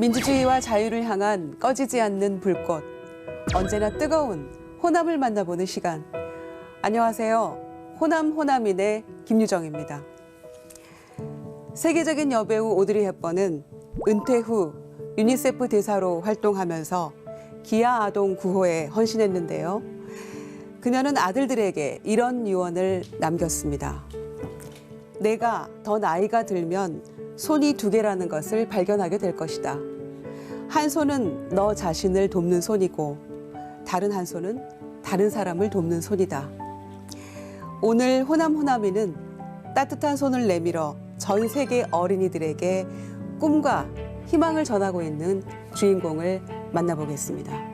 민주주의와 자유를 향한 꺼지지 않는 불꽃, 언제나 뜨거운 호남을 만나보는 시간. 안녕하세요. 호남인의 김유정입니다. 세계적인 여배우 오드리 헵번은 은퇴 후 유니세프 대사로 활동하면서 기아 아동 구호에 헌신했는데요. 그녀는 아들들에게 이런 유언을 남겼습니다. 내가 더 나이가 들면 손이 두 개라는 것을 발견하게 될 것이다. 한 손은 너 자신을 돕는 손이고 다른 한 손은 다른 사람을 돕는 손이다. 오늘 호남이는 따뜻한 손을 내밀어 전 세계 어린이들에게 꿈과 희망을 전하고 있는 주인공을 만나보겠습니다.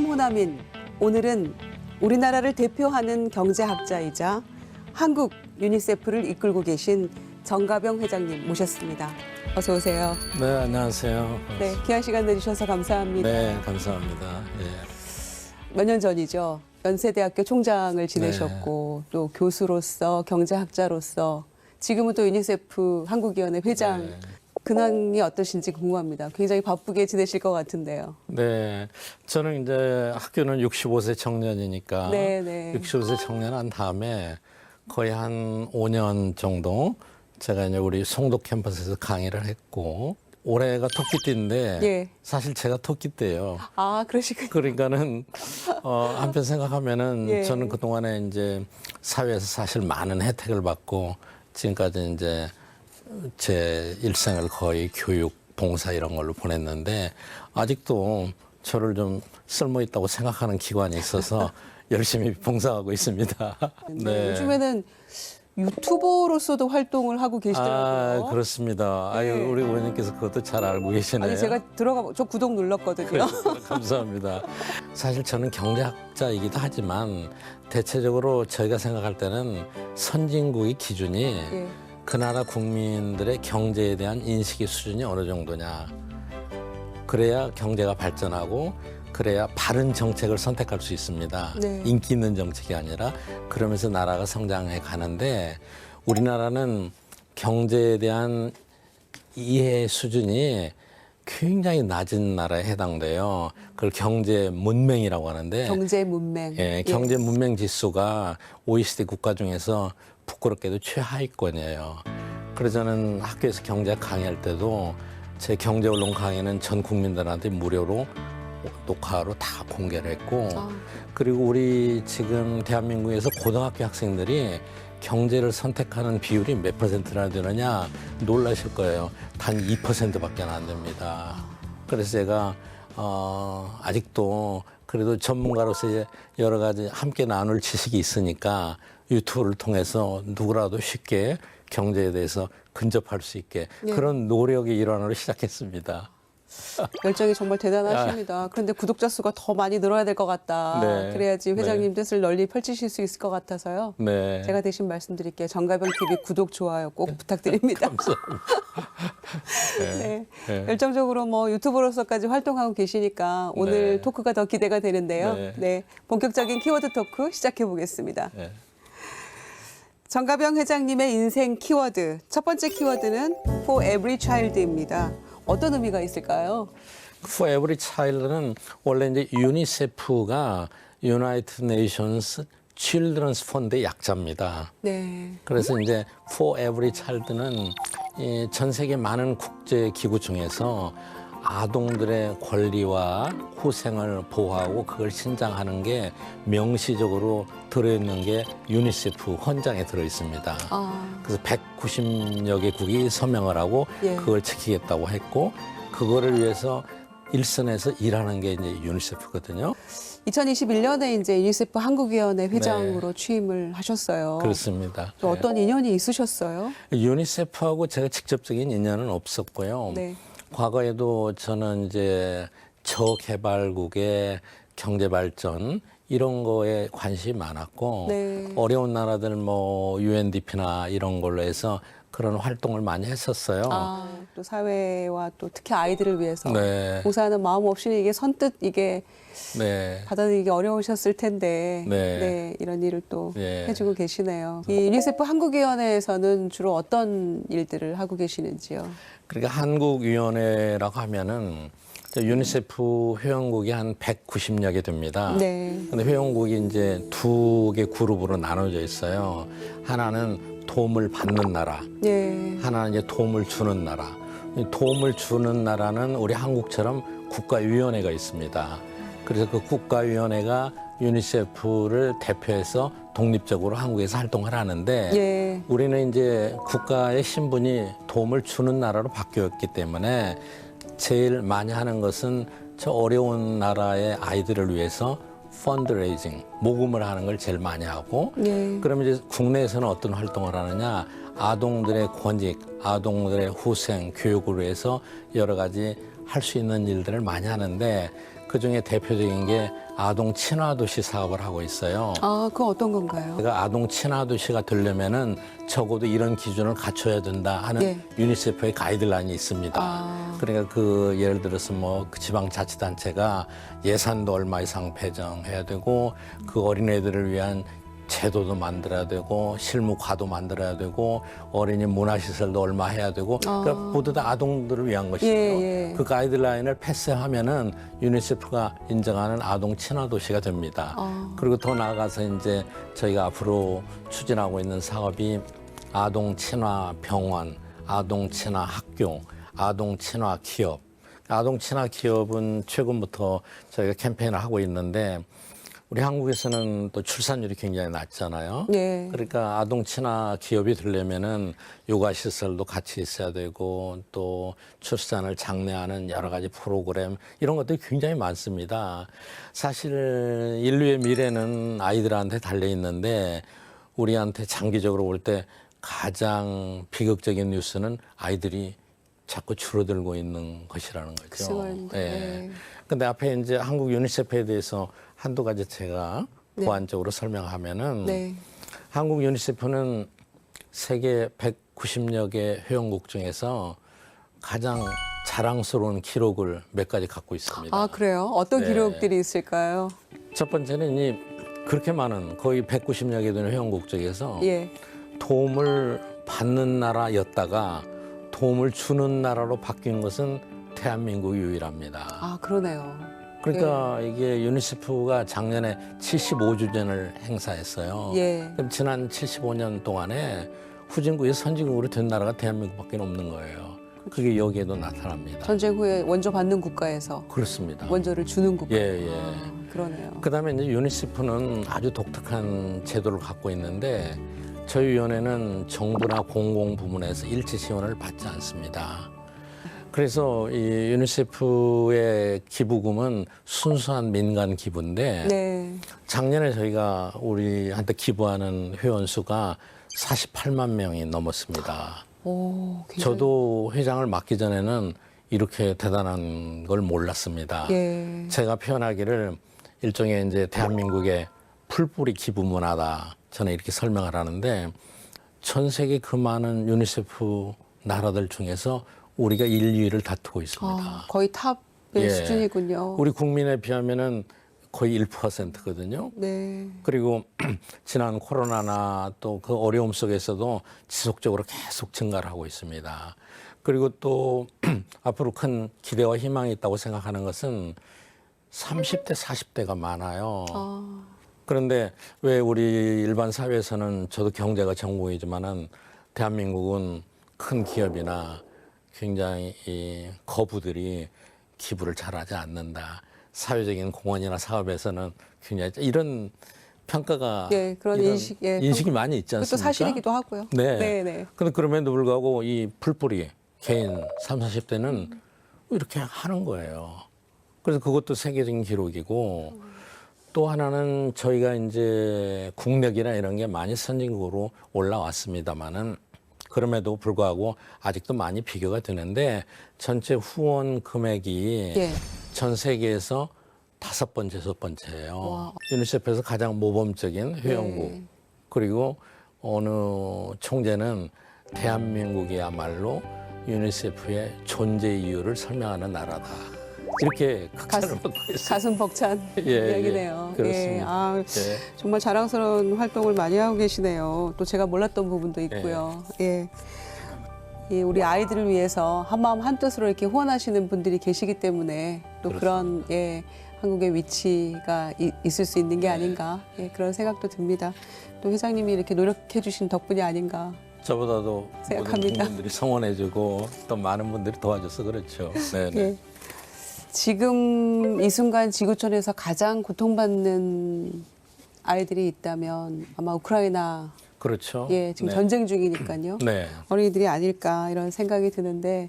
호남인, 오늘은 우리나라를 대표하는 경제학자이자 한국 유니세프를 이끌고 계신 정가병 회장님 모셨습니다. 어서 오세요. 네, 안녕하세요. 네, 귀한 시간 내주셔서 감사합니다. 네, 감사합니다. 예. 몇 년 전이죠. 연세대학교 총장을 지내셨고 또 교수로서 경제학자로서 지금은 또 유니세프 한국위원회 회장. 네. 근황이 어떠신지 궁금합니다. 굉장히 바쁘게 지내실 것 같은데요. 네, 저는 이제 학교는 65세 청년이니까 네. 65세 청년 한 다음에 거의 한 5년 정도 제가 이제 우리 송도 캠퍼스에서 강의를 했고 올해가 토끼띠인데 예. 사실 제가 토끼띠예요. 아, 그러시군요. 그러니까는 한편 생각하면은 예. 저는 그 동안에 이제 사회에서 사실 많은 혜택을 받고 지금까지 이제 제 일생을 거의 교육, 봉사 이런 걸로 보냈는데 아직도 저를 좀 쓸모 있다고 생각하는 기관이 있어서 열심히 봉사하고 있습니다. 네. 요즘에는 유튜버로서도 활동을 하고 계시더라고요. 아, 그렇습니다. 네. 아유, 우리 의원님께서 그것도 잘 알고 계시네요. 아니, 제가 저 구독 눌렀거든요. 감사합니다. 사실 저는 경제학자이기도 하지만 대체적으로 저희가 생각할 때는 선진국의 기준이 예. 그 나라 국민들의 경제에 대한 인식의 수준이 어느 정도냐. 그래야 경제가 발전하고 그래야 바른 정책을 선택할 수 있습니다. 네. 인기 있는 정책이 아니라 그러면서 나라가 성장해 가는데 우리나라는 경제에 대한 이해 수준이 굉장히 낮은 나라에 해당돼요. 그걸 경제 문맹이라고 하는데 경제 문맹. 예, 경제 문맹 지수가 OECD 국가 중에서 부끄럽게도 최하위권이에요. 그래서 저는 학교에서 경제 강의할 때도 제 경제 언론 강의는 전 국민들한테 무료로 녹화로 다 공개를 했고 그리고 우리 지금 대한민국에서 고등학교 학생들이 경제를 선택하는 비율이 몇 퍼센트나 되느냐 놀라실 거예요. 단 2%밖에 안 됩니다. 그래서 제가 아직도 그래도 전문가로서 여러 가지 함께 나눌 지식이 있으니까 유튜브를 통해서 누구라도 쉽게 경제에 대해서 근접할 수 있게 그런 노력의 일환으로 시작했습니다. 열정이 정말 대단하십니다. 그런데 구독자 수가 더 많이 늘어야 될 것 같다. 네. 그래야지 회장님 네. 뜻을 널리 펼치실 수 있을 것 같아서요. 네. 제가 대신 말씀드릴게요. 정가병 TV 구독, 좋아요 꼭 부탁드립니다. 네. 네. 열정적으로 뭐 유튜버로서까지 활동하고 계시니까 오늘 네. 토크가 더 기대가 되는데요. 네. 네. 본격적인 키워드 토크 시작해 보겠습니다. 네. 정가병 회장님의 인생 키워드. 첫 번째 키워드는 For Every Child입니다. 어떤 의미가 있을까요? For Every Child는 원래 이제 유니세프가 United Nations Children's Fund의 약자입니다. 네. 그래서 이제 For Every Child는 이 전 세계 많은 국제 기구 중에서 아동들의 권리와 후생을 보호하고 그걸 신장하는 게 명시적으로 들어있는 게 유니세프 헌장에 들어있습니다. 그래서 190여 개국이 서명을 하고 예. 그걸 지키겠다고 했고 그거를 위해서 일선에서 일하는 게 이제 유니세프거든요. 2021년에 이제 유니세프 한국위원회 회장으로 취임을 하셨어요. 그렇습니다. 또 어떤 인연이 있으셨어요? 유니세프하고 제가 직접적인 인연은 없었고요. 네. 과거에도 저는 이제 저개발국의 경제 발전 이런 거에 관심이 많았고 네. 어려운 나라들 뭐 UNDP나 이런 걸로 해서 그런 활동을 많이 했었어요. 또 사회와 또 특히 아이들을 위해서 네. 봉사하는 마음 없이는 이게 선뜻 이게 네. 받아들이기 어려우셨을 텐데 네. 이런 일을 또 네. 해주고 계시네요. 이 유니세프 한국위원회에서는 주로 어떤 일들을 하고 계시는지요? 그러니까 한국위원회라고 하면은 유니세프 회원국이 한 190여 개 됩니다. 네. 근데 회원국이 이제 두 개 그룹으로 나눠져 있어요. 하나는 도움을 받는 나라, 예. 하나는 이제 도움을 주는 나라. 이 도움을 주는 나라는 우리 한국처럼 국가위원회가 있습니다. 그래서 그 국가위원회가 유니세프를 대표해서 독립적으로 한국에서 활동을 하는데 예. 우리는 이제 국가의 신분이 도움을 주는 나라로 바뀌었기 때문에 제일 많이 하는 것은 저 어려운 나라의 아이들을 위해서 펀드레이징, 모금을 하는 걸 제일 많이 하고 예. 그러면 이제 국내에서는 어떤 활동을 하느냐 아동들의 권익, 아동들의 후생, 교육을 위해서 여러 가지 할 수 있는 일들을 많이 하는데 그중에 대표적인 게 아동 친화 도시 사업을 하고 있어요. 그건 어떤 건가요? 그러니까 아동 친화 도시가 되려면은 적어도 이런 기준을 갖춰야 된다 하는 예. 유니세프의 가이드라인이 있습니다. 그러니까 그 예를 들어서 뭐 그 지방자치단체가 예산도 얼마 이상 배정해야 되고 그 어린애들을 위한 제도도 만들어야 되고 실무과도 만들어야 되고 어린이 문화시설도 얼마 해야 되고 그러니까 모두 다 아동들을 위한 것이죠. 예. 그 가이드라인을 패스하면은 유니세프가 인정하는 아동 친화 도시가 됩니다. 그리고 더 나아가서 이제 저희가 앞으로 추진하고 있는 사업이 아동 친화 병원, 아동 친화 학교, 아동 친화 기업. 아동 친화 기업은 최근부터 저희가 캠페인을 하고 있는데 우리 한국에서는 또 출산율이 굉장히 낮잖아요. 예. 그러니까 아동 친화 기업이 되려면은 육아 시설도 같이 있어야 되고 또 출산을 장려하는 여러 가지 프로그램 이런 것들이 굉장히 많습니다. 사실 인류의 미래는 아이들한테 달려 있는데 우리한테 장기적으로 볼 때 가장 비극적인 뉴스는 아이들이 자꾸 줄어들고 있는 것이라는 거죠. 글쎄 예. 근데 앞에 이제 한국 유니세프에 대해서 한두 가지 제가 네. 보완적으로 설명하면은 네. 한국 유니세프는 세계 190여 개 회원국 중에서 가장 자랑스러운 기록을 몇 가지 갖고 있습니다. 그래요? 어떤 네. 기록들이 있을까요? 첫 번째는 이 그렇게 많은 거의 190여 개 되는 회원국 중에서 예. 도움을 받는 나라였다가 도움을 주는 나라로 바뀐 것은 대한민국이 유일합니다. 그러네요. 그러니까 이게 유니세프가 작년에 75주년을 행사했어요. 예. 그럼 지난 75년 동안에 후진국에서 선진국으로 된 나라가 대한민국밖에 없는 거예요. 그게 여기에도 나타납니다. 전쟁 후에 원조 받는 국가에서 그렇습니다. 원조를 주는 국가. 예. 그러네요. 그다음에 이제 유니세프는 아주 독특한 제도를 갖고 있는데 저희 위원회는 정부나 공공 부문에서 일체 지원을 받지 않습니다. 그래서 이 유니세프의 기부금은 순수한 민간 기부인데 네. 작년에 저희가 우리한테 기부하는 회원 수가 48만 명이 넘었습니다. 굉장히. 저도 회장을 맡기 전에는 이렇게 대단한 걸 몰랐습니다. 예. 제가 표현하기를 일종의 이제 대한민국의 풀뿌리 기부 문화다. 저는 이렇게 설명을 하는데 전 세계 그 많은 유니세프 나라들 중에서 우리가 1, 2위를 다투고 있습니다. 거의 탑의 예. 수준이군요. 우리 국민에 비하면은 거의 1%거든요. 네. 그리고 지난 코로나나 또 그 어려움 속에서도 지속적으로 계속 증가를 하고 있습니다. 그리고 또 앞으로 큰 기대와 희망이 있다고 생각하는 것은 30대, 40대가 많아요. 그런데 왜 우리 일반 사회에서는 저도 경제가 전공이지만은 대한민국은 큰 기업이나 굉장히 이 거부들이 기부를 잘하지 않는다. 사회적인 공헌이나 사업에서는 굉장히 이런 평가가 예, 그런 이런 인식이 많이 있지 않습니까? 그것도 사실이기도 하고요. 네. 네. 근데 그럼에도 불구하고 이 풀뿌리 개인 30, 40대는 이렇게 하는 거예요. 그래서 그것도 세계적인 기록이고 또 하나는 저희가 이제 국력이나 이런 게 많이 선진국으로 올라왔습니다만은 그럼에도 불구하고 아직도 많이 비교가 되는데 전체 후원 금액이 예. 전 세계에서 5번째, 6번째예요. 와. 유니세프에서 가장 모범적인 회원국. 네. 그리고 어느 총재는 대한민국이야말로 유니세프의 존재 이유를 설명하는 나라다. 이렇게 극찬을 받고 있습니다. 가슴 벅찬 예, 이야기네요. 예, 그렇습니다. 아, 예. 정말 자랑스러운 활동을 많이 하고 계시네요. 또 제가 몰랐던 부분도 있고요. 예. 예, 우리 아이들을 위해서 한마음 한뜻으로 이렇게 후원하시는 분들이 계시기 때문에 또 그런 예, 한국의 위치가 있을 수 있는 게 아닌가 예, 그런 생각도 듭니다. 또 회장님이 이렇게 노력해 주신 덕분이 아닌가. 저보다도 생각합니다. 모든 국민들이 성원해주고 또 많은 분들이 도와줘서 그렇죠. 네, 네. 예. 지금 이 순간 지구촌에서 가장 고통받는 아이들이 있다면 아마 우크라이나 그렇죠. 예, 지금 네. 전쟁 중이니까요. 네. 어린이들이 아닐까 이런 생각이 드는데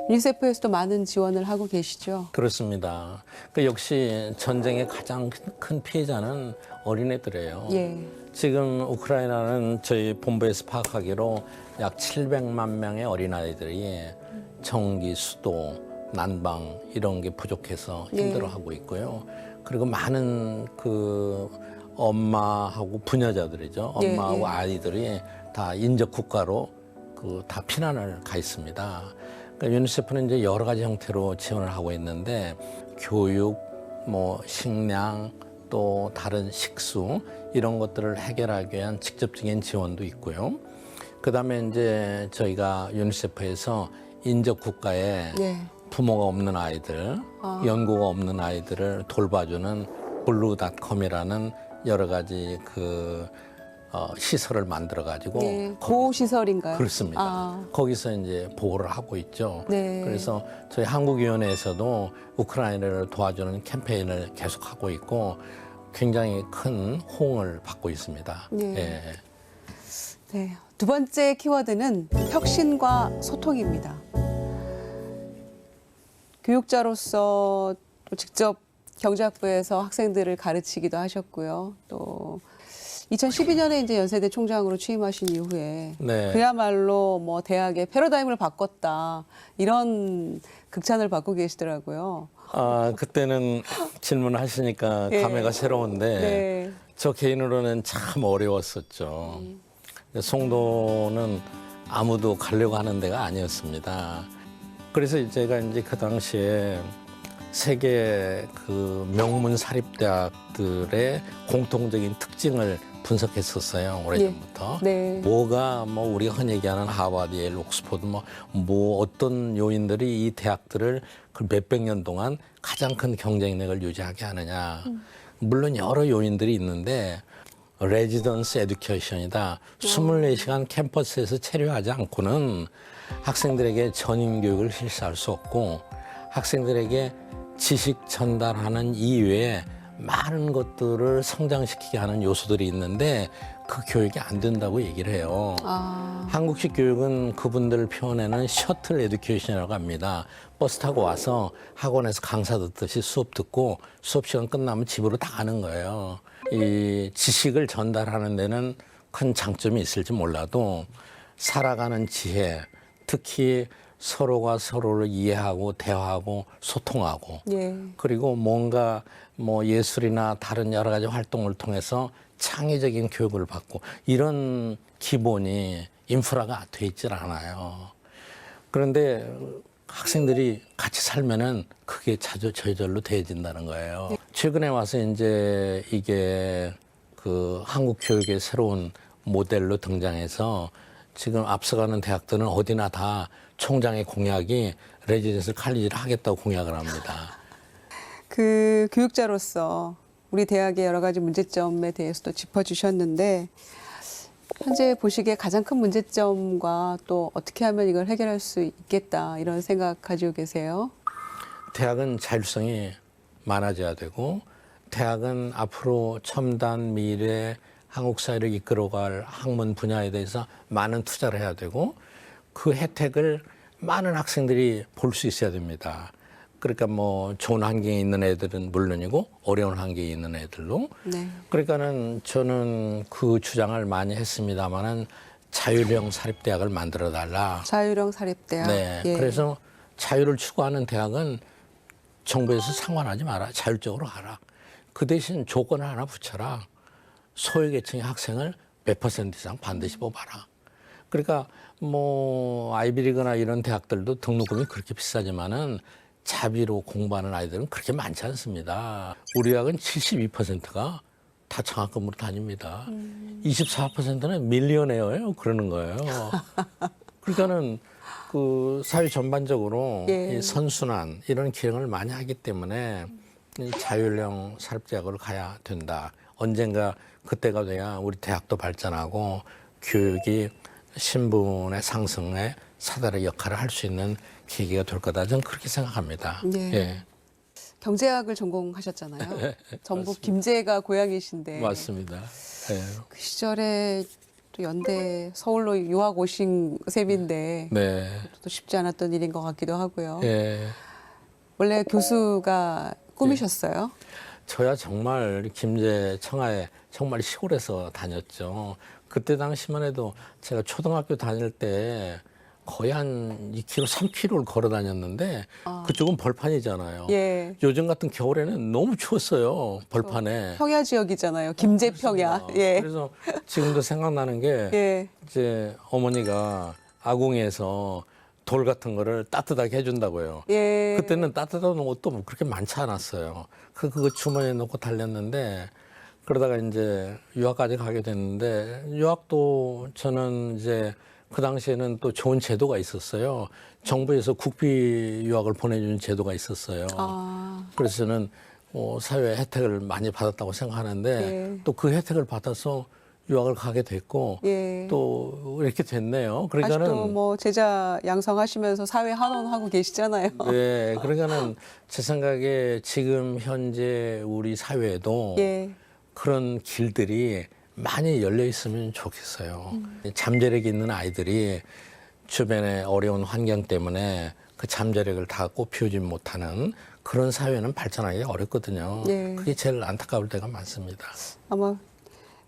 유니세프에서도 많은 지원을 하고 계시죠. 그렇습니다. 그 역시 전쟁의 가장 큰 피해자는 어린애들이에요. 예. 지금 우크라이나는 저희 본부에서 파악하기로 약 700만 명의 어린아이들이 전기, 수도, 난방 이런 게 부족해서 힘들어하고 있고요. 그리고 많은 그 엄마하고 부녀자들이죠. 예, 엄마하고 예. 아이들이 다 인접 국가로 그 다 피난을 가 있습니다. 그러니까 유니세프는 이제 여러 가지 형태로 지원을 하고 있는데 교육, 뭐 식량, 또 다른 식수 이런 것들을 해결하기 위한 직접적인 지원도 있고요. 그다음에 이제 저희가 유니세프에서 인접 국가에 예. 부모가 없는 아이들, 연고가 없는 아이들을 돌봐주는 블루닷컴이라는 여러 가지 그 시설을 만들어 가지고 예. 고시설인가요? 그렇습니다. 아. 거기서 이제 보호를 하고 있죠. 네. 그래서 저희 한국위원회에서도 우크라이나를 도와주는 캠페인을 계속하고 있고 굉장히 큰 호응을 받고 있습니다. 네. 예. 네. 두 번째 키워드는 혁신과 소통입니다. 교육자로서 또 직접 경제학부에서 학생들을 가르치기도 하셨고요. 또 2012년에 이제 연세대 총장으로 취임하신 이후에 네. 그야말로 뭐 대학의 패러다임을 바꿨다 이런 극찬을 받고 계시더라고요. 아, 그때는 질문하시니까 예. 감회가 새로운데 네. 저 개인으로는 참 어려웠었죠. 송도는 아무도 가려고 하는 데가 아니었습니다. 그래서 제가 이제 그 당시에 세계 그 명문 사립대학들의 공통적인 특징을 분석했었어요. 오래전부터. 네. 뭐가 뭐 우리가 흔히 얘기하는 하버드, 예일, 옥스퍼드 뭐 어떤 요인들이 이 대학들을 그 몇백 년 동안 가장 큰 경쟁력을 유지하게 하느냐. 물론 여러 요인들이 있는데 레지던스 에듀케이션이다. 24시간 캠퍼스에서 체류하지 않고는 학생들에게 전인 교육을 실시할 수 없고 학생들에게 지식 전달하는 이외에 많은 것들을 성장시키게 하는 요소들이 있는데 그 교육이 안 된다고 얘기를 해요. 아. 한국식 교육은 그분들을 표현하는 셔틀 에듀케이션이라고 합니다. 버스 타고 와서 학원에서 강사 듣듯이 수업 듣고 수업 시간 끝나면 집으로 다 가는 거예요. 이 지식을 전달하는 데는 큰 장점이 있을지 몰라도 살아가는 지혜, 특히 서로가 서로를 이해하고 대화하고 소통하고 예. 그리고 뭔가 뭐 예술이나 다른 여러 가지 활동을 통해서 창의적인 교육을 받고 이런 기본이 인프라가 돼 있질 않아요. 그런데 학생들이 같이 살면은 그게 저절로 돼진다는 거예요. 최근에 와서 이제 이게 그 한국 교육의 새로운 모델로 등장해서 지금 앞서가는 대학들은 어디나 다 총장의 공약이 레지던스 칼리지를 하겠다고 공약을 합니다. 그 교육자로서 우리 대학의 여러 가지 문제점에 대해서도 짚어주셨는데 현재 보시기에 가장 큰 문제점과 또 어떻게 하면 이걸 해결할 수 있겠다 이런 생각 가지고 계세요? 대학은 자율성이 많아져야 되고 대학은 앞으로 첨단 미래 한국 사회를 이끌어갈 학문 분야에 대해서 많은 투자를 해야 되고 그 혜택을 많은 학생들이 볼 수 있어야 됩니다. 그러니까 뭐 좋은 환경에 있는 애들은 물론이고 어려운 환경에 있는 애들도. 네. 그러니까는 저는 그 주장을 많이 했습니다마는 자율형 사립대학을 만들어 달라. 자율형 사립대학. 네. 예. 그래서 자유를 추구하는 대학은 정부에서 상관하지 마라. 자율적으로 가라. 그 대신 조건을 하나 붙여라. 소외계층의 학생을 몇 퍼센트 이상 반드시 뽑아라. 그러니까 뭐 아이비리그나 이런 대학들도 등록금이 그렇게 비싸지만은 자비로 공부하는 아이들은 그렇게 많지 않습니다. 우리 학은 72%가 다 장학금으로 다닙니다. 24%는 밀리언웨어예요. 그러는 거예요. 그러니까는 그 사회 전반적으로 예. 이 선순환 이런 기능을 많이 하기 때문에 이 자율형 사립대학으로 가야 된다. 언젠가 그때가 돼야 우리 대학도 발전하고 교육이 신분의 상승에 사다리 역할을 할 수 있는 계기가 될 거다. 저는 그렇게 생각합니다. 네. 예. 경제학을 전공하셨잖아요. 전북 김제가 고향이신데 맞습니다. 예. 그 시절에 또 연대 서울로 유학 오신 셈인데 네. 또 쉽지 않았던 일인 것 같기도 하고요. 예. 원래 교수가 꿈이셨어요? 저야 정말 김제 청하에 정말 시골에서 다녔죠. 그때 당시만 해도 제가 초등학교 다닐 때 거의 한 2km, 3km를 걸어 다녔는데 그쪽은 벌판이잖아요. 예. 요즘 같은 겨울에는 너무 추웠어요. 벌판에. 평야 지역이잖아요. 김제 평야. 예. 그래서 지금도 생각나는 게 예. 이제 어머니가 아궁이에서 돌 같은 거를 따뜻하게 해준다고요. 예. 그때는 따뜻한 옷도 뭐 그렇게 많지 않았어요. 그거 주머니에 넣고 달렸는데 그러다가 이제 유학까지 가게 됐는데 유학도 저는 이제 그 당시에는 또 좋은 제도가 있었어요. 정부에서 국비 유학을 보내주는 제도가 있었어요. 그래서 저는 사회 혜택을 많이 받았다고 생각하는데 예. 또 그 혜택을 받아서 유학을 가게 됐고 예. 또 이렇게 됐네요. 아직도 그러니까는 뭐 제자 양성하시면서 사회 환원하고 계시잖아요. 네, 그러니까는 제 생각에 지금 현재 우리 사회에도 예. 그런 길들이 많이 열려 있으면 좋겠어요. 잠재력이 있는 아이들이 주변의 어려운 환경 때문에 그 잠재력을 다 꽃피우지 못하는 그런 사회는 발전하기 어렵거든요. 예. 그게 제일 안타까울 때가 많습니다. 아마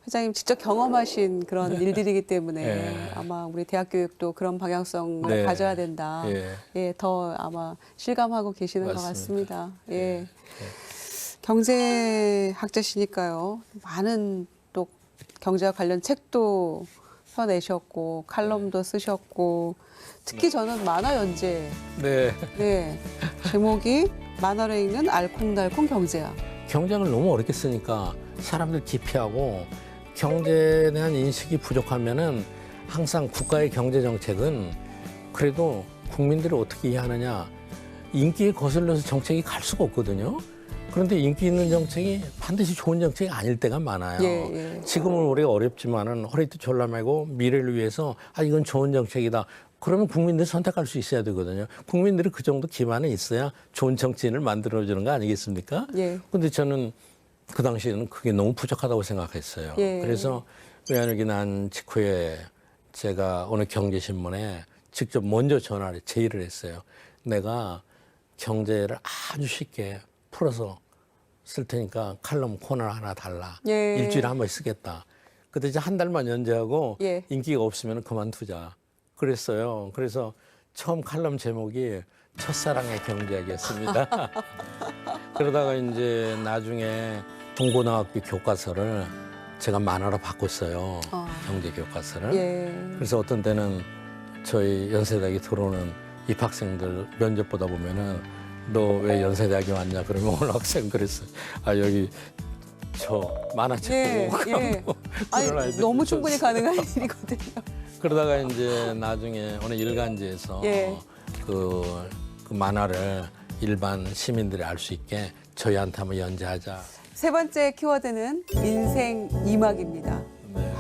회장님 직접 경험하신 그런 일들이기 때문에 예. 아마 우리 대학 교육도 그런 방향성을 네. 가져야 된다. 예. 예, 더 아마 실감하고 계시는 것 맞습니다. 같습니다. 예. 경제학자시니까요. 많은 또 경제와 관련 책도 펴내셨고 칼럼도 쓰셨고 특히 저는 만화 연재 네. 네, 제목이 만화로 읽는 알콩달콩 경제학. 경쟁을 너무 어렵게 쓰니까 사람들 기피하고 경제에 대한 인식이 부족하면은 항상 국가의 경제 정책은 그래도 국민들이 어떻게 이해하느냐 인기에 거슬려서 정책이 갈 수가 없거든요. 그런데 인기 있는 정책이 반드시 좋은 정책이 아닐 때가 많아요. 예, 예. 지금은 우리가 어렵지만은 허리띠 졸라매고 미래를 위해서 이건 좋은 정책이다. 그러면 국민들이 선택할 수 있어야 되거든요. 국민들이 그 정도 기반에 있어야 좋은 정치인을 만들어주는 거 아니겠습니까? 예. 근데 저는 그 당시에는 그게 너무 부족하다고 생각했어요. 예. 그래서 외환위기 난 직후에 제가 어느 경제신문에 직접 먼저 전화를 제의를 했어요. 내가 경제를 아주 쉽게 풀어서 쓸 테니까 칼럼 코너 하나 달라. 예. 일주일에 한 번 쓰겠다. 그때 이제 한 달만 연재하고 예. 인기가 없으면 그만두자. 그랬어요. 그래서 처음 칼럼 제목이 첫사랑의 경제학이었습니다. 그러다가 이제 나중에 중고등학교 교과서를 제가 만화로 바꿨어요. 경제 교과서를. 예. 그래서 어떤 때는 저희 연세대학에 들어오는 입학생들 면접 보다 보면은 너 왜 연세대학에 왔냐 그러면 어느 학생 그랬어요. 여기 저 만화책 예, 보고 예. 아니, 그런 아이들이 너무 있었어요. 충분히 가능한 일이거든요. 그러다가 이제 나중에 어느 일간지에서 예. 그 만화를 일반 시민들이 알 수 있게 저희한테 한번 연재하자. 세 번째 키워드는 인생 2막입니다. 네.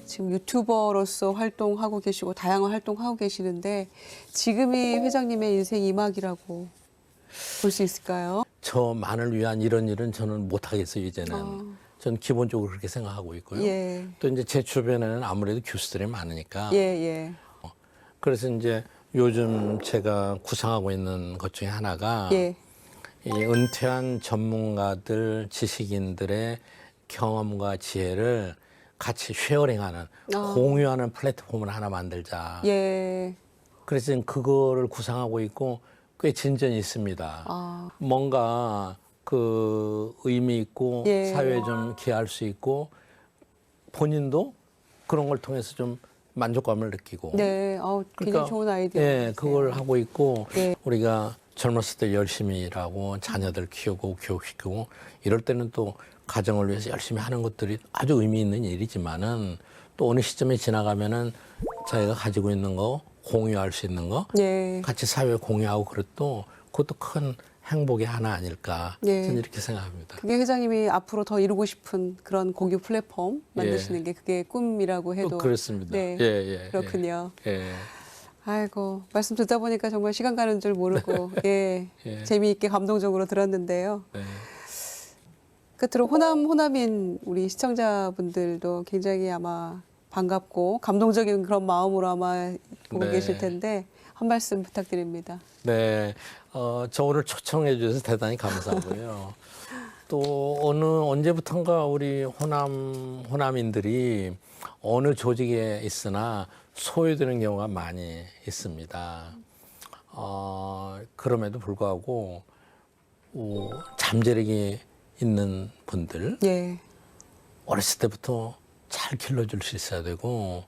지금 유튜버로서 활동하고 계시고 다양한 활동하고 계시는데 지금이 회장님의 인생 2막이라고 볼 수 있을까요? 저만을 위한 이런 일은 저는 못하겠어요, 이제는. 저는 기본적으로 그렇게 생각하고 있고요. 예. 또 이제 제 주변에는 아무래도 교수들이 많으니까. 예, 예. 그래서 이제 요즘 제가 구상하고 있는 것 중에 하나가 예. 이 은퇴한 전문가들, 지식인들의 경험과 지혜를 같이 쉐어링하는, 공유하는 플랫폼을 하나 만들자. 예. 그래서 지금 그거를 구상하고 있고 꽤 진전이 있습니다. 아. 뭔가 그 의미 있고 예. 사회에 좀 기여할 수 있고 본인도 그런 걸 통해서 좀 만족감을 느끼고. 네. 굉장히 좋은 아이디어. 예, 그걸 하고 있고 예. 우리가 젊었을 때 열심히 일하고 자녀들 키우고 교육시키고 이럴 때는 또 가정을 위해서 열심히 하는 것들이 아주 의미 있는 일이지만은 또 어느 시점에 지나가면은 자기가 가지고 있는 거 공유할 수 있는 거 예. 같이 사회에 공유하고 그것도 큰 행복의 하나 아닐까 예. 저는 이렇게 생각합니다. 그게 회장님이 앞으로 더 이루고 싶은 그런 공유 플랫폼 만드시는 게 그게 꿈이라고 해도 그렇습니다. 네. 예, 그렇군요. 예. 아이고, 말씀 듣다 보니까 정말 시간 가는 줄 모르고 예. 예. 재미있게 감동적으로 들었는데요. 네. 끝으로 호남인 우리 시청자분들도 굉장히 아마 반갑고 감동적인 그런 마음으로 아마 보고 네. 계실 텐데 한 말씀 부탁드립니다. 네, 저 오늘 초청해 주셔서 대단히 감사하고요. 또 언제부턴가 우리 호남인들이 어느 조직에 있으나 소외되는 경우가 많이 있습니다. 그럼에도 불구하고 잠재력이 있는 분들 예. 어렸을 때부터 잘 길러줄 수 있어야 되고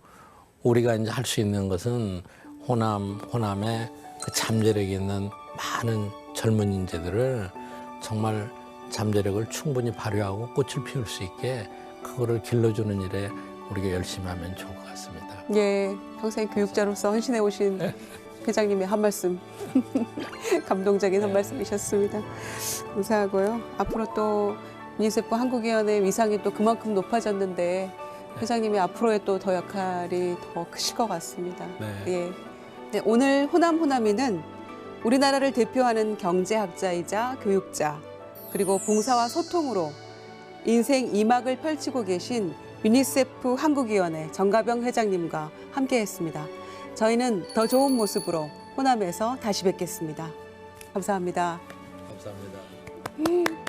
우리가 이제 할 수 있는 것은 호남의 그 잠재력이 있는 많은 젊은 인재들을 정말 잠재력을 충분히 발휘하고 꽃을 피울 수 있게 그거를 길러주는 일에 우리가 열심히 하면 좋을 것 같습니다. 예, 평생 교육자로서 헌신해 오신 회장님의 한 말씀 감동적인 한 말씀이셨습니다. 감사하고요. 앞으로 또 유니세프 한국위원회 위상이 또 그만큼 높아졌는데 회장님이 앞으로의 또 더 역할이 더 크실 것 같습니다. 네. 예. 네, 오늘 호남호남이는 우리나라를 대표하는 경제학자이자 교육자 그리고 봉사와 소통으로 인생 2막을 펼치고 계신 유니세프 한국위원회 정가병 회장님과 함께했습니다. 저희는 더 좋은 모습으로 호남에서 다시 뵙겠습니다. 감사합니다. 감사합니다.